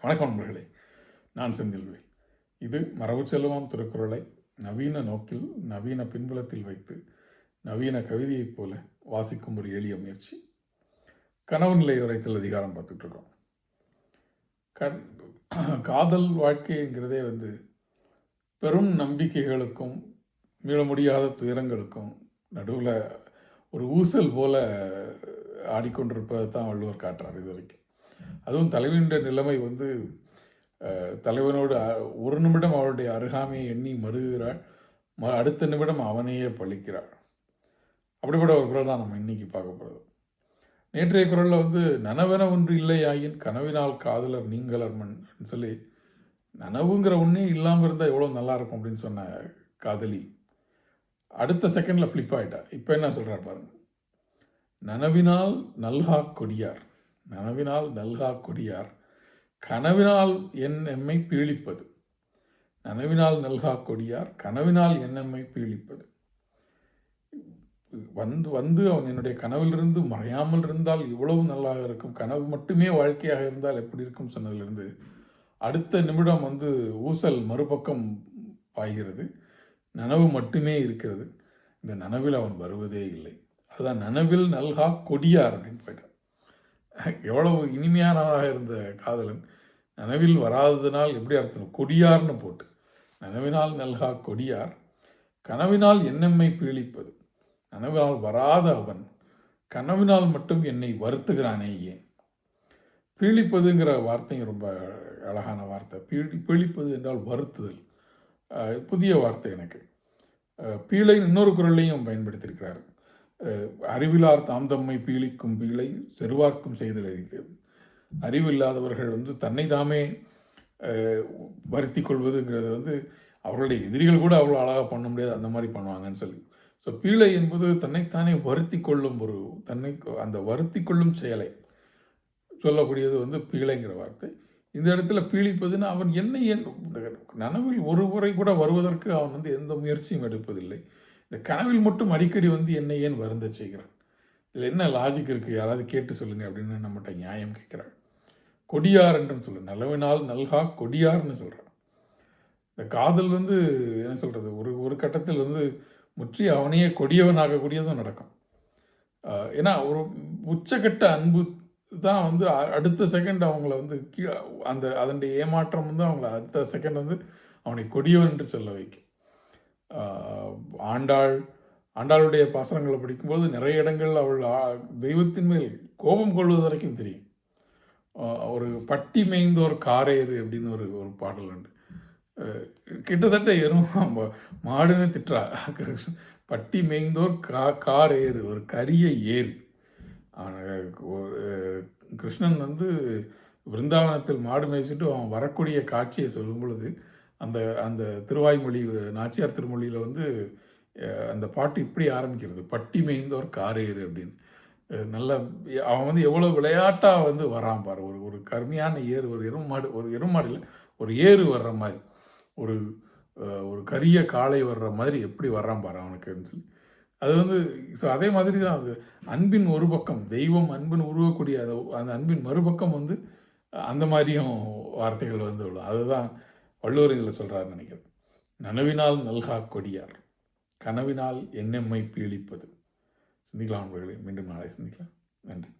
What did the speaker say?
வணக்கம் நண்பர்களே, நான் செந்தில்வேல். இது மரபு செல்வம் திருக்குறளை நவீன நோக்கில் நவீன பின்புலத்தில் வைத்து நவீன கவிதையைப் போல வாசிக்கும் ஒரு எளிய முயற்சி. கனவு நிலை உரைத்தல் அதிகாரம் பார்த்துட்ருக்கோம். காதல் வாழ்க்கைங்கிறதே பெரும் நம்பிக்கைகளுக்கும் மீள முடியாத துயரங்களுக்கும் நடுவில் ஒரு ஊசல் போல ஆடிக்கொண்டிருப்பதை தான் வள்ளுவர் காட்டுறார் இது வரைக்கும். அதுவும் தலைவனுடைய நிலைமை தலைவனோடு ஒரு நிமிடம் அவருடைய அருகாமையை எண்ணி மறுகிறாள், அடுத்த நிமிடம் அவனையே பழிக்கிறாள். அப்படிப்பட்ட ஒரு குரல் தான் நம்ம இன்னைக்கு பார்க்க போகிறது. நேற்றைய குரலில் நனவென ஒன்று இல்லை ஆயின் கனவினால் காதலர் நீங்களர் மண் சொல்லி, நனவுங்கிற ஒன்றே இல்லாமல் இருந்தால் எவ்வளோ நல்லாயிருக்கும் அப்படின்னு சொன்ன காதலி அடுத்த செகண்டில் ஃப்ளிப் ஆகிட்டா. இப்போ என்ன சொல்கிறார் பாருங்க. நனவினால் நல்கா கொடியார், நனவினால் நல்கா கொடியார், கனவினால் எம்மை பீழிப்பது. நனவினால் நல்கா கொடியார், கனவினால் எம்மை பீழிப்பது. அவன் என்னுடைய கனவிலிருந்து மறையாமல் இருந்தால் இவ்வளவு நல்லாக இருக்கும், கனவு மட்டுமே வாழ்க்கையாக இருந்தால் எப்படி இருக்கும் சொன்னதிலிருந்து அடுத்த நிமிடம் ஊசல் மறுபக்கம் பாய்கிறது. நனவு மட்டுமே இருக்கிறது. இந்த நனவில் அவன் வருவதே இல்லை. அதுதான் நனவில் நல்கா கொடியார் அப்படின்னு போயிட்டான். எவ்வளவு இனிமையானவராக இருந்த காதலன் நனவில் வராததினால் எப்படி அர்த்தம், கொடியார்னு போட்டு நனவினால் நல்கா கொடியார், கனவினால் என்னெம்மை பீழிப்பது. நனவினால் வராத அவன் கனவினால் மட்டும் என்னை வருத்துகிறானே ஏன். பீழிப்பதுங்கிற வார்த்தையும் ரொம்ப அழகான வார்த்தை. பீழிப்பது என்றால் வருத்துதல். புதிய வார்த்தை எனக்கு. பீழை இன்னொரு குரலையும் பயன்படுத்தியிருக்கிறார். அறிவிலார் தாம் தம்மை பீழிக்கும் பீழை செருவாக்கும் செய்தல் அறிந்து. அறிவில்லாதவர்கள் தன்னை தாமே வருத்தி கொள்வதுங்கிறது அவர்களுடைய எதிரிகள் கூட அவ்வளோ அழகாக பண்ண முடியாது, அந்த மாதிரி பண்ணுவாங்கன்னு சொல்லி. ஸோ பீழை என்பது தன்னைத்தானே வருத்தி கொள்ளும் அந்த வருத்தி கொள்ளும் செயலை சொல்லக்கூடியது பீழைங்கிற வார்த்தை. இந்த இடத்துல பீழிப்பதுன்னு அவன் நனவில் ஒரு முறை கூட வருவதற்கு அவன் எந்த முயற்சியும் எடுப்பதில்லை. இந்த கனவில் மட்டும் அடிக்கடி என்னை ஏன் வருந்த செய்கிறான், இதில் என்ன லாஜிக் இருக்குது, யாராவது கேட்டு சொல்லுங்கள் அப்படின்னு நம்மகிட்ட நியாயம் கேட்குறாள். கொடியார் என்று சொல்லு, நலவினால் நல்கா கொடியார்னு சொல்கிறான். இந்த காதல் என்ன சொல்கிறது, ஒரு கட்டத்தில் முற்றி அவனையே கொடியவனாகக்கூடியதும் நடக்கும். ஏன்னா ஒரு உச்சக்கட்ட அன்பு தான் அடுத்த செகண்ட் அவங்கள அதனுடைய ஏமாற்றம் அவங்கள அடுத்த செகண்ட் அவனை கொடியவன் என்று சொல்ல வைக்கும். ஆண்டாளுடைய பாசனங்களை படிக்கும்போது நிறைய இடங்கள் அவள் தெய்வத்தின் மேல் கோபம் கொள்வது வரைக்கும் தெரியும். ஒரு பட்டி மேய்ந்தோர் காரேறு அப்படின்னு ஒரு பாடல் உண்டு. கிட்டத்தட்ட மாடுன்னு திட்டுறா. பட்டி மேய்ந்தோர் காரேறு, ஒரு கரிய ஏறு. கிருஷ்ணன் பிருந்தாவனத்தில் மாடு மேய்ச்சிட்டு அவன் வரக்கூடிய காட்சியை சொல்லும் பொழுது அந்த திருவாய்மொழி, நாச்சியார் திருமொழியில் அந்த பாட்டு இப்படி ஆரம்பிக்கிறது, பட்டி மேய்ந்தோர் காரேறு அப்படின்னு. நல்ல அவன் எவ்வளோ விளையாட்டாக வரான் பாரு. ஒரு கருமையான ஏறு, ஒரு எருமாடு இல்லை, ஒரு ஏறு வர்ற மாதிரி, ஒரு கரிய காளை வர்ற மாதிரி எப்படி வர்றான் பாரு அவனுக்குன்னு சொல்லி. அது ஸோ அதே மாதிரி தான் அது அன்பின் ஒரு பக்கம், தெய்வம் அன்பின் உருவக்கூடிய அந்த அன்பின் மறுபக்கம் அந்த மாதிரியும் வார்த்தைகள் விழும். அதுதான் வள்ளுவர் இதில் சொல்கிறாருன்னு நினைக்கிறேன். நனவினால் நல்கா கொடியார், கனவினால் என்னெம்மை பீழிப்பது. சிந்திக்கலாம் நண்பர்களே, மீண்டும் நாளை சிந்திக்கலாம். நன்றி.